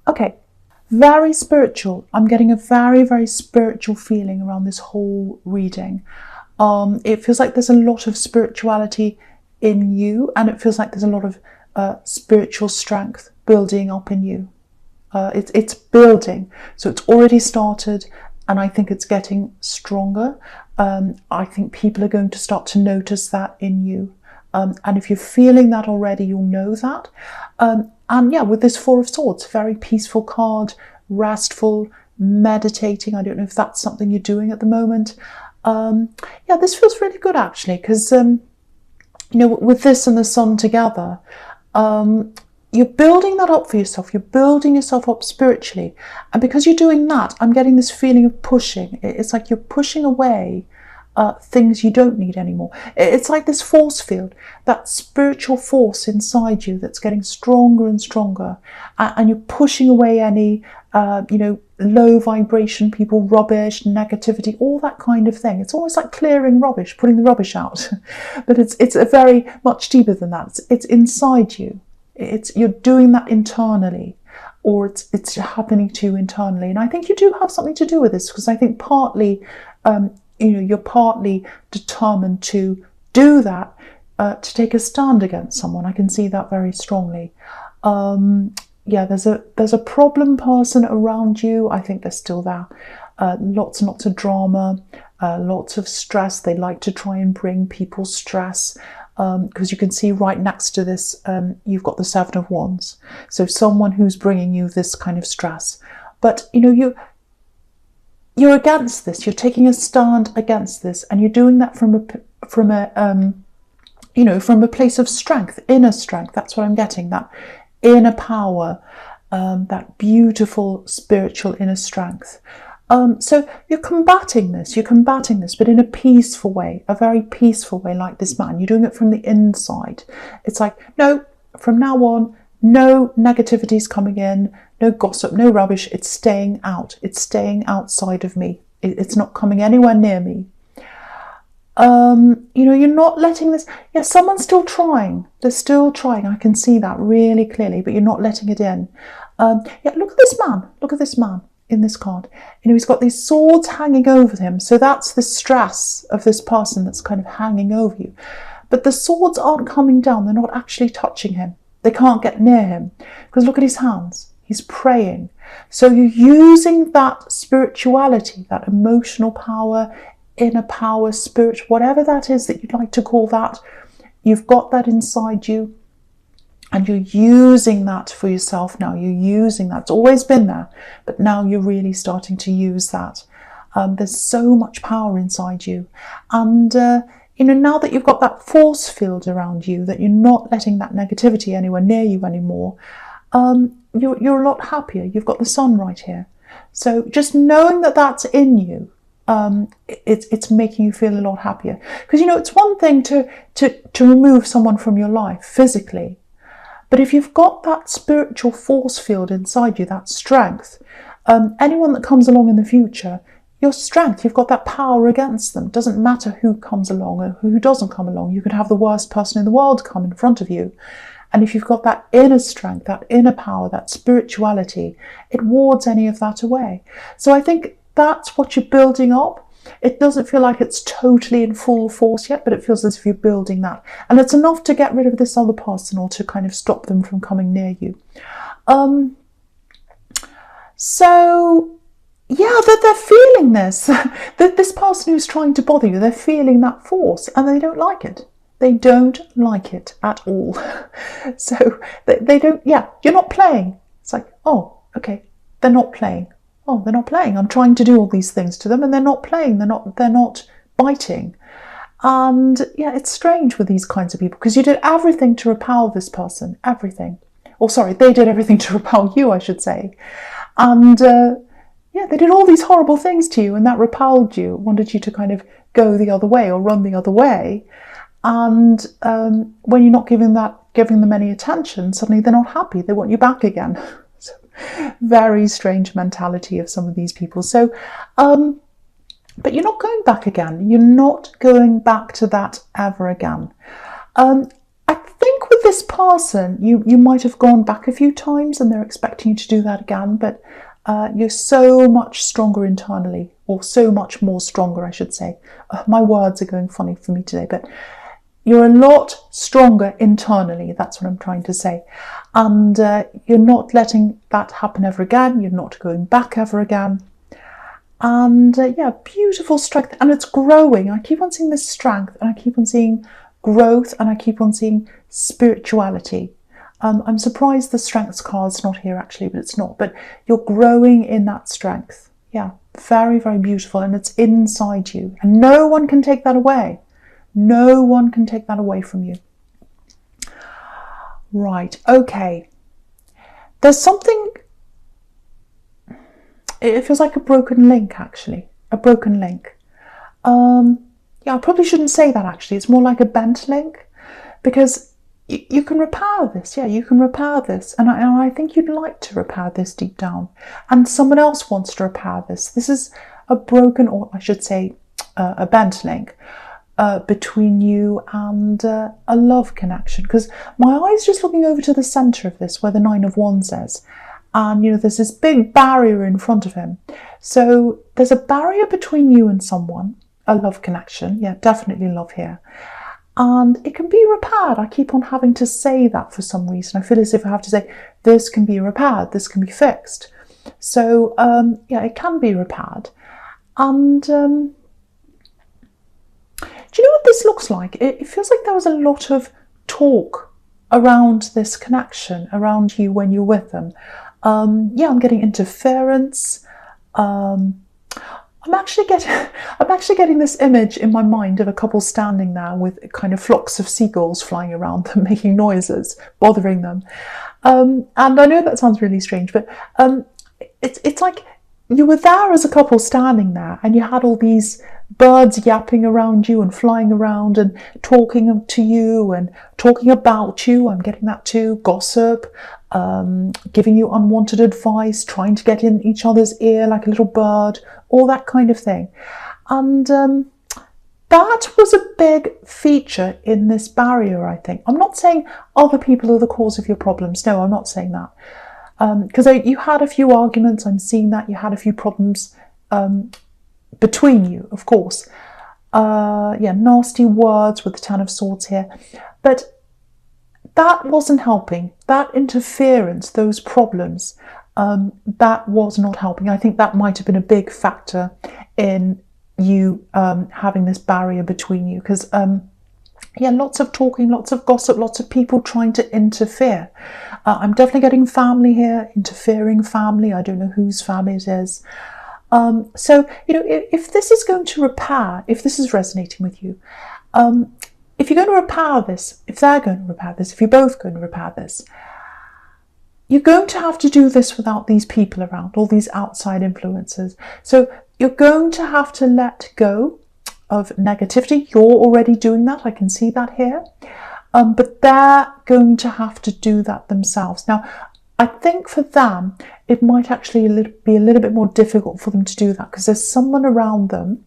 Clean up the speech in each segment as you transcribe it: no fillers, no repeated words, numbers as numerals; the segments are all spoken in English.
Okay, very spiritual. I'm getting a very, very spiritual feeling around this whole reading. It feels like there's a lot of spirituality in you, and it feels like there's a lot of spiritual strength building up in you. It's building, so it's already started, and I think it's getting stronger. I think people are going to start to notice that in you. And if you're feeling that already, you'll know that. And yeah, with this Four of Swords, very peaceful card, restful, meditating. I don't know if that's something you're doing at the moment. Yeah, this feels really good actually, because you know, with this and the Sun together, you're building that up for yourself. You're building yourself up spiritually. And because you're doing that, I'm getting this feeling of pushing. It's like you're pushing away things you don't need anymore. It's like this force field, that spiritual force inside you that's getting stronger and stronger. And you're pushing away any, you know, low vibration people, rubbish, negativity, all that kind of thing. It's almost like clearing rubbish, putting the rubbish out. But it's a very much deeper than that. It's inside you. You're doing that internally, or it's happening to you internally. And I think you do have something to do with this, because I think partly, you know, you're partly determined to do that, to take a stand against someone. I can see that very strongly. Yeah, there's a problem person around you. I think they're still there. Lots and lots of drama, lots of stress. They like to try and bring people stress. Because you can see right next to this, you've got the Seven of Wands. So someone who's bringing you this kind of stress. But, you know, you're against this. You're taking a stand against this, and you're doing that from a you know, from a place of strength, inner strength. That's what I'm getting. That inner power, that beautiful spiritual inner strength. So you're combating this, but in a peaceful way, a very peaceful way, like this man. You're doing it from the inside. It's like, no, from now on, no negativity's coming in, no gossip, no rubbish. It's staying out. It's staying outside of me. It's not coming anywhere near me. You know, you're not letting this, yeah, someone's still trying. They're still trying. I can see that really clearly, but you're not letting it in. Yeah, look at this man. Look at this man in this card. You know, he's got these swords hanging over him. So that's the stress of this person that's kind of hanging over you. But the swords aren't coming down. They're not actually touching him. They can't get near him. Because look at his hands. He's praying. So you're using that spirituality, that emotional power, inner power, spirit, whatever that is that you'd like to call that. You've got that inside you. And you're using that for yourself now. You're using that. It's always been there. But now you're really starting to use that. There's so much power inside you. And, you know, now that you've got that force field around you, that you're not letting that negativity anywhere near you anymore, you're a lot happier. You've got the Sun right here. So just knowing that that's in you, it's making you feel a lot happier. Because, you know, it's one thing to remove someone from your life physically. But if you've got that spiritual force field inside you, that strength, anyone that comes along in the future, your strength, you've got that power against them. It doesn't matter who comes along or who doesn't come along. You could have the worst person in the world come in front of you. And if you've got that inner strength, that inner power, that spirituality, it wards any of that away. So I think that's what you're building up. It doesn't feel like it's totally in full force yet, but it feels as if you're building that. And it's enough to get rid of this other person or to kind of stop them from coming near you. So, yeah, they're feeling this. This person who's trying to bother you, they're feeling that force and they don't like it. They don't like it at all. So they don't, yeah, you're not playing. It's like, oh, okay, they're not playing. Oh, they're not playing. I'm trying to do all these things to them and they're not playing. They're not biting. And yeah, it's strange with these kinds of people because you did everything to repel this person, everything. Or sorry, they did everything to repel you, I should say. And yeah, they did all these horrible things to you and that repelled you, wanted you to kind of go the other way or run the other way. And when you're not giving them any attention, suddenly they're not happy. They want you back again. So, very strange mentality of some of these people. So, but you're not going back again. You're not going back to that ever again. I think with this person, you might have gone back a few times and they're expecting you to do that again, but you're so much stronger internally, or so much more stronger, I should say. My words are going funny for me today, but you're a lot stronger internally, that's what I'm trying to say. And you're not letting that happen ever again, you're not going back ever again. And yeah, beautiful strength, and it's growing. I keep on seeing this strength, and I keep on seeing growth, and I keep on seeing spirituality. I'm surprised the strengths card's not here actually, but it's not. But you're growing in that strength. Yeah, very, very beautiful, and it's inside you. And no one can take that away. No one can take that away from you. Right, okay. There's something, it feels like a broken link actually. A broken link. Yeah, I probably shouldn't say that actually. It's more like a bent link, because you can repair this. Yeah, you can repair this. And I think you'd like to repair this deep down. And someone else wants to repair this. This is a broken, or I should say a bent link between you and a love connection. Because my eye's just looking over to the centre of this, where the 9 of Wands is. And, you know, there's this big barrier in front of him. So there's a barrier between you and someone. A love connection, yeah, definitely love here. And it can be repaired. I keep on having to say that for some reason. I feel as if I have to say, this can be repaired, this can be fixed. So, yeah, it can be repaired. And do you know what this looks like? It feels like there was a lot of talk around this connection, around you when you're with them. Yeah, I'm getting interference. I'm actually getting this image in my mind of a couple standing there with kind of flocks of seagulls flying around them, making noises, bothering them. And I know that sounds really strange, but it's like you were there as a couple standing there, and you had all these birds yapping around you and flying around and talking to you and talking about you. I'm getting that too. Gossip, giving you unwanted advice, trying to get in each other's ear like a little bird, all that kind of thing. And that was a big feature in this barrier, I think. I'm not saying other people are the cause of your problems. No, I'm not saying that. Because you had a few arguments, I'm seeing that. You had a few problems between you, of course. Yeah, nasty words with the 10 of Swords here. But that wasn't helping. That interference, those problems, that was not helping. I think that might have been a big factor in you having this barrier between you. Because, yeah, lots of talking, lots of gossip, lots of people trying to interfere. I'm definitely getting family here, interfering family. I don't know whose family it is. So, you know, if this is going to repair, if this is resonating with you, if you're going to repair this, if they're going to repair this, if you're both going to repair this, you're going to have to do this without these people around, all these outside influences. So you're going to have to let go of negativity. You're already doing that. I can see that here. But they're going to have to do that themselves. Now, I think for them, it might actually be a little bit more difficult for them to do that, because there's someone around them,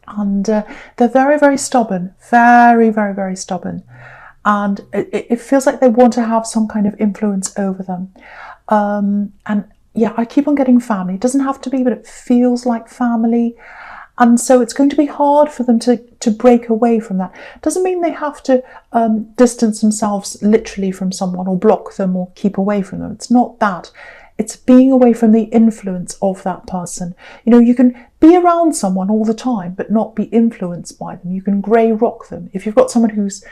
and they're very, very stubborn, very, very, very stubborn. And it feels like they want to have some kind of influence over them. And yeah, I keep on getting family. It doesn't have to be, but it feels like family. And so it's going to be hard for them to break away from that. Doesn't mean they have to distance themselves literally from someone, or block them, or keep away from them. It's not that. It's being away from the influence of that person. You know, you can be around someone all the time, but not be influenced by them. You can grey rock them. If you've got someone who's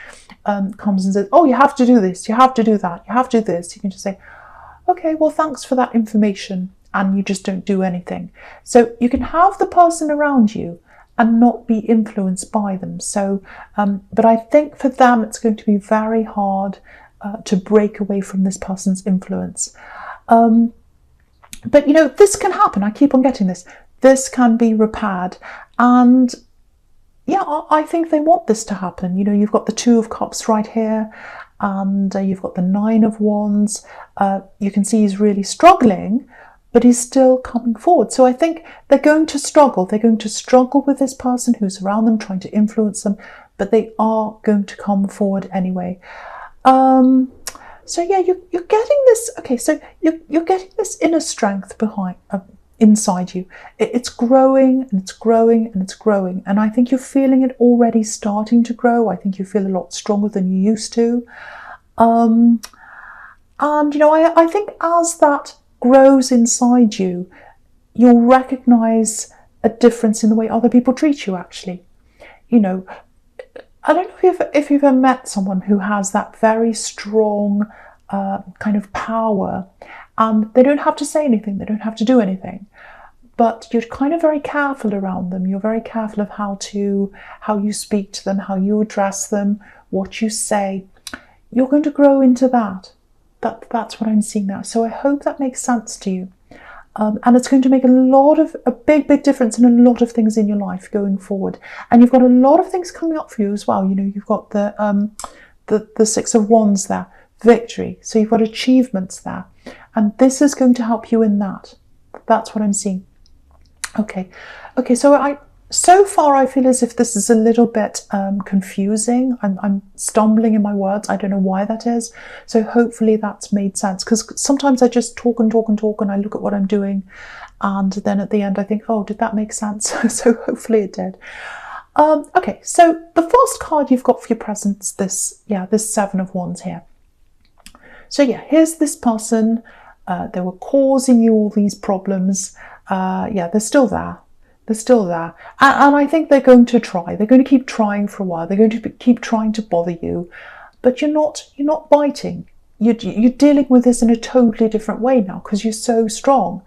comes and says, oh, you have to do this, you have to do that, you have to do this, you can just say, okay, well, thanks for that information. And you just don't do anything. So you can have the person around you and not be influenced by them. So, but I think for them, it's going to be very hard to break away from this person's influence. But, you know, this can happen. I keep on getting this. This can be repaired. And yeah, I think they want this to happen. You know, you've got the 2 of Cups right here, and you've got the 9 of Wands. You can see he's really struggling, but he's still coming forward. So I think they're going to struggle. They're going to struggle with this person who's around them, trying to influence them, but they are going to come forward anyway. So yeah, you're getting this. Okay, so you're getting this inner strength behind inside you. It's growing and it's growing and it's growing, and I think you're feeling it already starting to grow. I think you feel a lot stronger than you used to. And I think as that grows inside you, you'll recognize a difference in the way other people treat you. Actually, I don't know if you've ever met someone who has that very strong kind of power, and they don't have to say anything, they don't have to do anything, but you're kind of very careful around them. You're very careful of how you speak to them, how you address them, what you say. You're going to grow into that. That's what I'm seeing now. So I hope that makes sense to you. And it's going to make a big difference in a lot of things in your life going forward. And you've got a lot of things coming up for you as well. You've got the Six of Wands there, victory. So you've got achievements there, and this is going to help you in that. That's what I'm seeing. Okay. So far I feel as if this is a little bit confusing. I'm stumbling in my words. I don't know why that is. So hopefully that's made sense, because sometimes I just talk and I look at what I'm doing, and then at the end I think, oh, did that make sense? So hopefully it did. Okay, so the first card you've got for your presents, this Seven of Wands here. So yeah, here's this person. They were causing you all these problems. They're still there. They're still there. And I think they're going to try. They're going to keep trying for a while. They're going to keep trying to bother you. But you're not biting. You're dealing with this in a totally different way now, because you're so strong.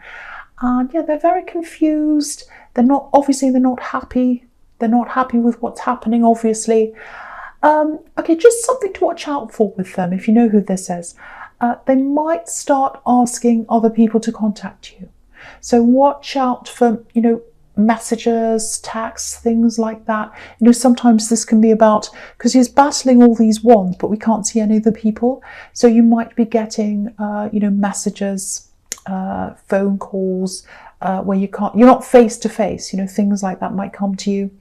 And yeah, they're very confused. They're not happy. They're not happy with what's happening, obviously. Okay, just something to watch out for with them, if you know who this is. They might start asking other people to contact you. So watch out for, messages, texts, things like that. Sometimes this can be about, because he's battling all these wands, but we can't see any of the people. So you might be getting, messages, phone calls, where you're not face to face. Things like that might come to you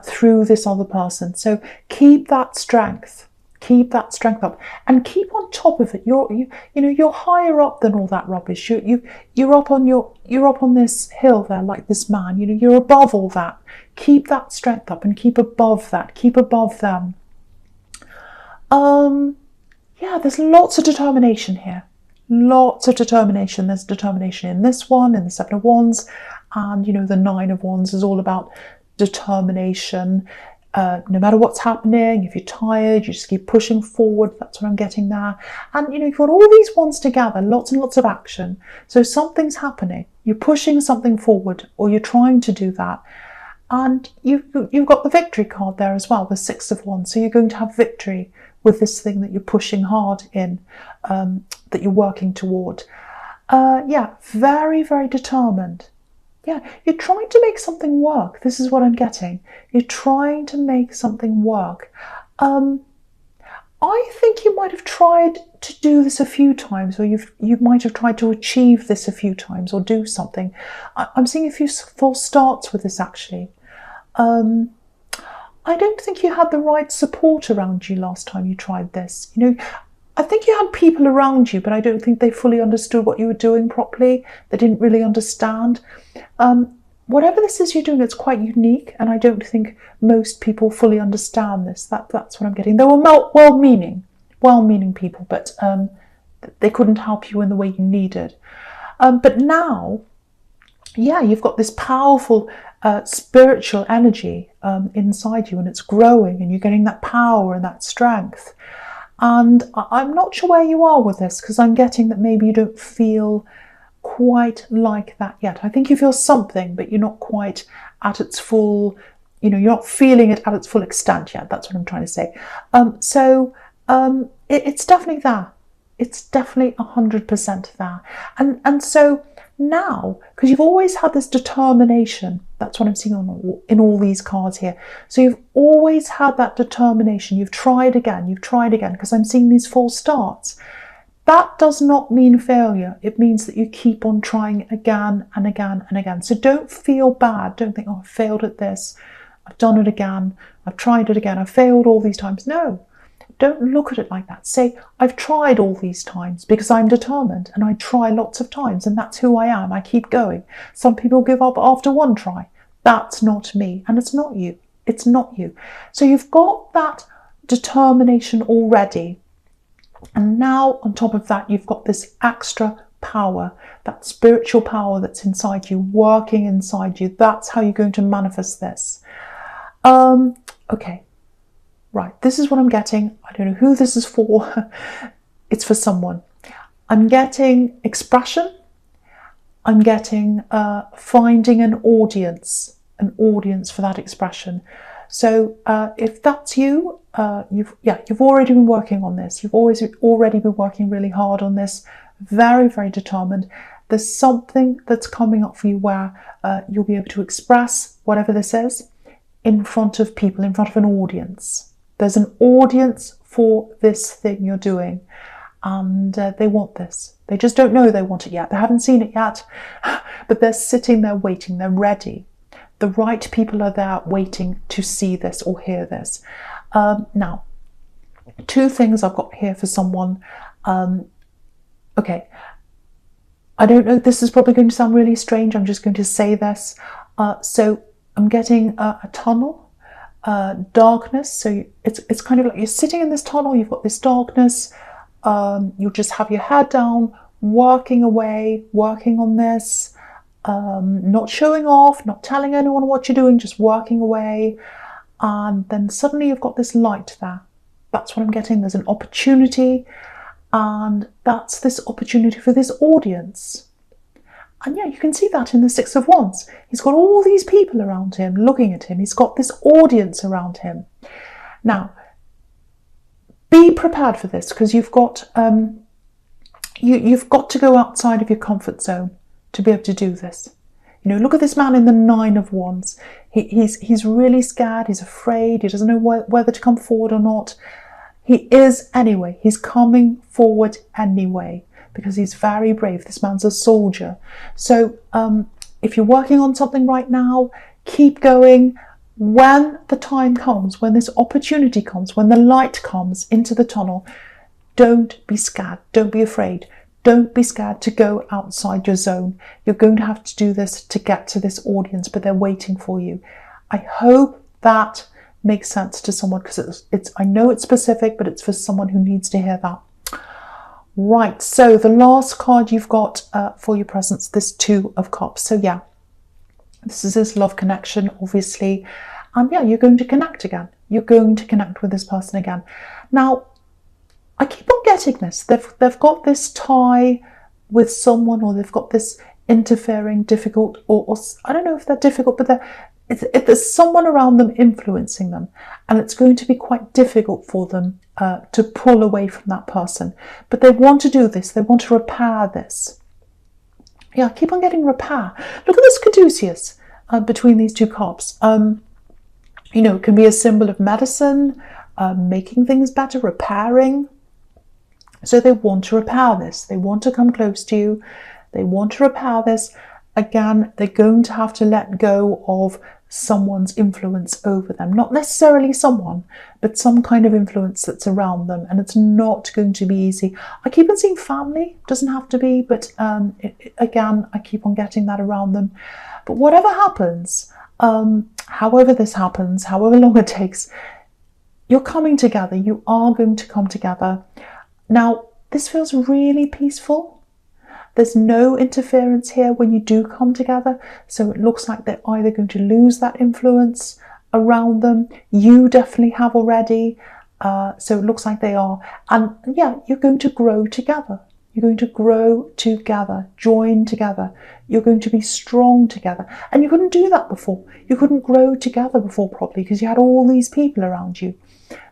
through this other person. So keep that strength. Keep that strength up, and keep on top of it. You're higher up than all that rubbish. You're up on this hill there, like this man. You're above all that. Keep that strength up and keep above that. Keep above them. There's lots of determination here. Lots of determination. There's determination in this one, in the Seven of Wands, and the Nine of Wands is all about determination. No matter what's happening, if you're tired, you just keep pushing forward. That's what I'm getting there. And you've got all these wands together, lots and lots of action. So something's happening. You're pushing something forward, or you're trying to do that. And you've got the victory card there as well, the Six of Wands. So you're going to have victory with this thing that you're pushing hard in, that you're working toward. Very, very determined. Yeah, you're trying to make something work. This is what I'm getting. You're trying to make something work. I think you might have tried to do this a few times, or you might have tried to achieve this a few times, or do something. I'm seeing a few false starts with this, actually. I don't think you had the right support around you last time you tried this. I think you had people around you, but I don't think they fully understood what you were doing properly. They didn't really understand. Whatever this is you're doing, it's quite unique, and I don't think most people fully understand this. That's what I'm getting. They were well-meaning people, but they couldn't help you in the way you needed. But now, you've got this powerful spiritual energy inside you, and it's growing, and you're getting that power and that strength. And I'm not sure where you are with this, because I'm getting that maybe you don't feel quite like that yet. I think you feel something, but you're not quite at its full, you're not feeling it at its full extent yet. That's what I'm trying to say. It's definitely there. It's definitely 100% there. And so now, because you've always had this determination, that's what I'm seeing in all these cards here. So you've always had that determination. You've tried again, because I'm seeing these false starts. That does not mean failure. It means that you keep on trying again and again and again. So don't feel bad. Don't think, oh, I failed at this. I've done it again. I've tried it again. I've failed all these times. No, don't look at it like that. Say, I've tried all these times because I'm determined, and I try lots of times, and that's who I am. I keep going. Some people give up after one try. That's not me, and it's not you. It's not you. So you've got that determination already. And now on top of that, you've got this extra power, that spiritual power that's inside you, working inside you. That's how you're going to manifest this. Okay. Right, this is what I'm getting. I don't know who this is for. It's for someone. I'm getting expression. I'm getting finding an audience for that expression. So if that's you, you've already been working on this. You've already been working really hard on this. Very, very determined. There's something that's coming up for you where you'll be able to express whatever this is in front of people, in front of an audience. There's an audience for this thing you're doing, and they want this. They just don't know they want it yet. They haven't seen it yet, but they're sitting there waiting. They're ready. The right people are there waiting to see this or hear this. Now, two things I've got here for someone. Okay, I don't know, this is probably going to sound really strange. I'm just going to say this. So I'm getting a tunnel. Darkness, so it's kind of like you're sitting in this tunnel, you've got this darkness, you'll just have your head down, working away, working on this, not showing off, not telling anyone what you're doing, just working away, and then suddenly you've got this light there. That's what I'm getting. There's an opportunity, and that's this opportunity for this audience. And yeah, you can see that in the Six of Wands. He's got all these people around him looking at him. He's got this audience around him. Now, be prepared for this, because you've got you've got to go outside of your comfort zone to be able to do this. You know, look at this man in the Nine of Wands. He's really scared. He's afraid. He doesn't know whether to come forward or not. He is anyway. He's coming forward anyway, because he's very brave. This man's a soldier. So if you're working on something right now, keep going. When the time comes, when this opportunity comes, when the light comes into the tunnel, don't be scared. Don't be afraid. Don't be scared to go outside your zone. You're going to have to do this to get to this audience, but they're waiting for you. I hope that makes sense to someone, because I know it's specific, but it's for someone who needs to hear that. Right, so the last card you've got for your presence, this Two of Cups. So yeah, this is this love connection, obviously. And yeah, you're going to connect again. You're going to connect with this person again. Now, I keep on getting this. They've got this tie with someone, or they've got this interfering, difficult, or I don't know if they're difficult, but there's someone around them influencing them. And it's going to be quite difficult for them to pull away from that person. But they want to do this. They want to repair this. Yeah, I keep on getting repair. Look at this caduceus between these two cups. You know, it can be a symbol of medicine, making things better, repairing. So they want to repair this. They want to come close to you. They want to repair this. Again, they're going to have to let go of someone's influence over them. Not necessarily someone, but some kind of influence that's around them. And it's not going to be easy. I keep on seeing family. Doesn't have to be, but again, I keep on getting that around them. But whatever happens, however this happens, however long it takes, you're coming together. You are going to come together. Now, this feels really peaceful. There's no interference here when you do come together. So it looks like they're either going to lose that influence around them. You definitely have already. So it looks like they are. And yeah, you're going to grow together. You're going to grow together, join together. You're going to be strong together. And you couldn't do that before. You couldn't grow together before properly because you had all these people around you.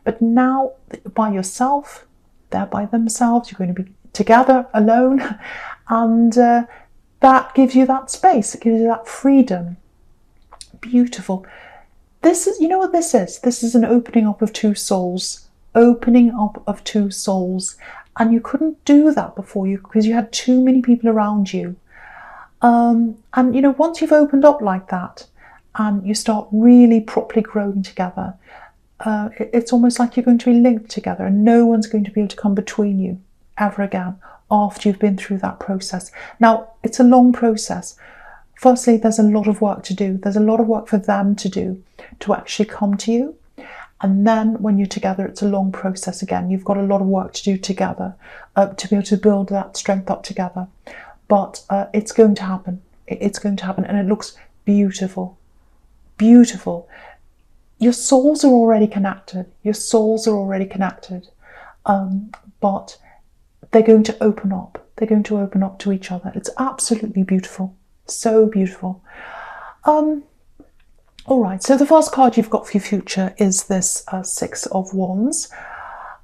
But now, by yourself, they're by themselves, you're going to be together, alone. And that gives you that space. It gives you that freedom. Beautiful. This is, you know what this is? This is an opening up of two souls. Opening up of two souls. And you couldn't do that before because you had too many people around you. And, you know, once you've opened up like that and you start really properly growing together, it's almost like you're going to be linked together, and no one's going to be able to come between you ever again after you've been through that process. Now, it's a long process. Firstly, there's a lot of work to do. There's a lot of work for them to do to actually come to you. And then when you're together, it's a long process again. You've got a lot of work to do together to be able to build that strength up together. But it's going to happen. It's going to happen, and it looks beautiful. Beautiful. Your souls are already connected. Your souls are already connected. But they're going to open up. They're going to open up to each other. It's absolutely beautiful. So beautiful. All right, so the first card you've got for your future is this Six of Wands.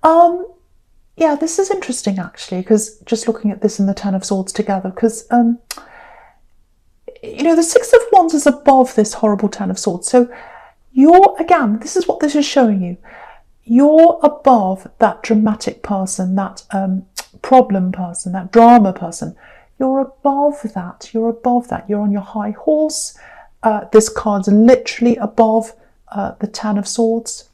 Yeah, this is interesting actually, because just looking at this and the Ten of Swords together, because you know, the Six of Wands is above this horrible Ten of Swords. So you're, again, this is what this is showing you. You're above that dramatic person, that problem person, that drama person. You're above that. You're above that. You're on your high horse. This card's literally above the Ten of Swords.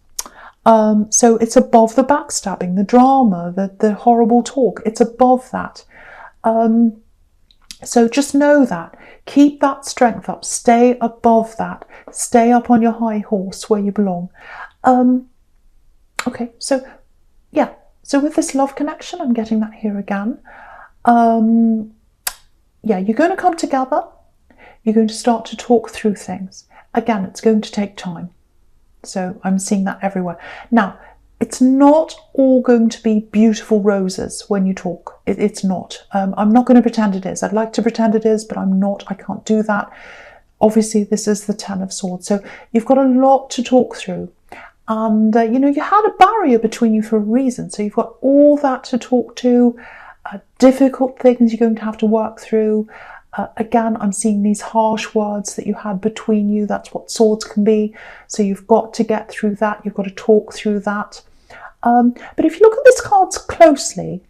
So it's above the backstabbing, the drama, the horrible talk. It's above that. So just know that. Keep that strength up. Stay above that. Stay up on your high horse where you belong. Okay, so yeah. So with this love connection, I'm getting that here again. Yeah, you're going to come together. You're going to start to talk through things. Again, it's going to take time. So I'm seeing that everywhere. Now, it's not all going to be beautiful roses when you talk. It's not. I'm not going to pretend it is. I'd like to pretend it is, but I'm not. I can't do that. Obviously, this is the Ten of Swords. So you've got a lot to talk through. And, you know, you had a barrier between you for a reason. So you've got all that to talk to, difficult things you're going to have to work through. Again, I'm seeing these harsh words that you had between you. That's what swords can be. So you've got to get through that. You've got to talk through that. But if you look at this cards closely,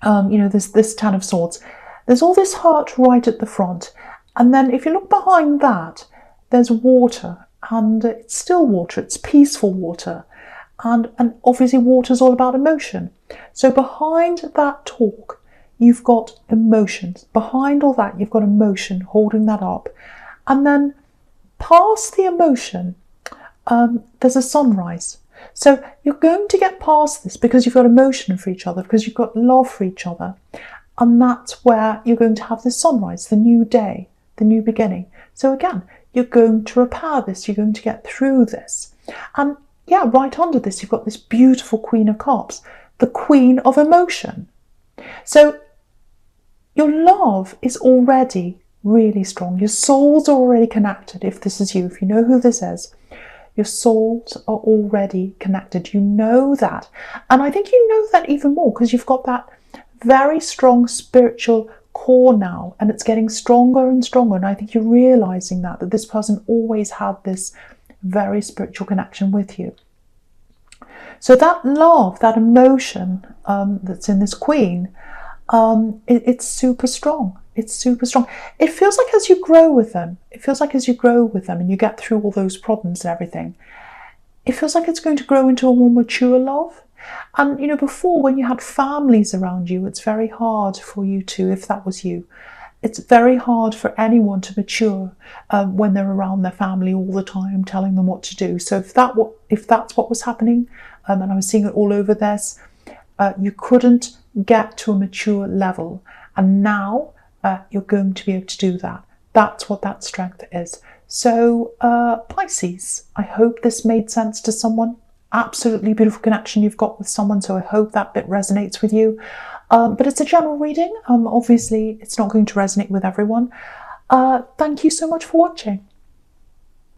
you know, there's this Ten of Swords. There's all this hurt right at the front. And then if you look behind that, there's water. And it's still water. It's peaceful water. And obviously water's all about emotion. So behind that talk, you've got emotions. Behind all that, you've got emotion holding that up. And then past the emotion, there's a sunrise. So you're going to get past this because you've got emotion for each other, because you've got love for each other. And that's where you're going to have this sunrise, the new day, the new beginning. So again, you're going to repair this. You're going to get through this. And yeah, right under this, you've got this beautiful Queen of Cups, the Queen of Emotion. So your love is already really strong. Your souls are already connected. If this is you, if you know who this is, your souls are already connected. You know that. And I think you know that even more because you've got that very strong spiritual core now, and it's getting stronger and stronger. And I think you're realizing that this person always had this very spiritual connection with you. So that love, that emotion that's in this Queen, it's super strong. It's super strong. It feels like as you grow with them, and you get through all those problems and everything, it feels like it's going to grow into a more mature love. And, you know, before when you had families around you, it's very hard for you to, if that was you, it's very hard for anyone to mature when they're around their family all the time, telling them what to do. So if that's what was happening, and I was seeing it all over this, you couldn't get to a mature level. And now you're going to be able to do that. That's what that strength is. So Pisces, I hope this made sense to someone. Absolutely beautiful connection you've got with someone. So I hope that bit resonates with you. But it's a general reading. Obviously, it's not going to resonate with everyone. Thank you so much for watching.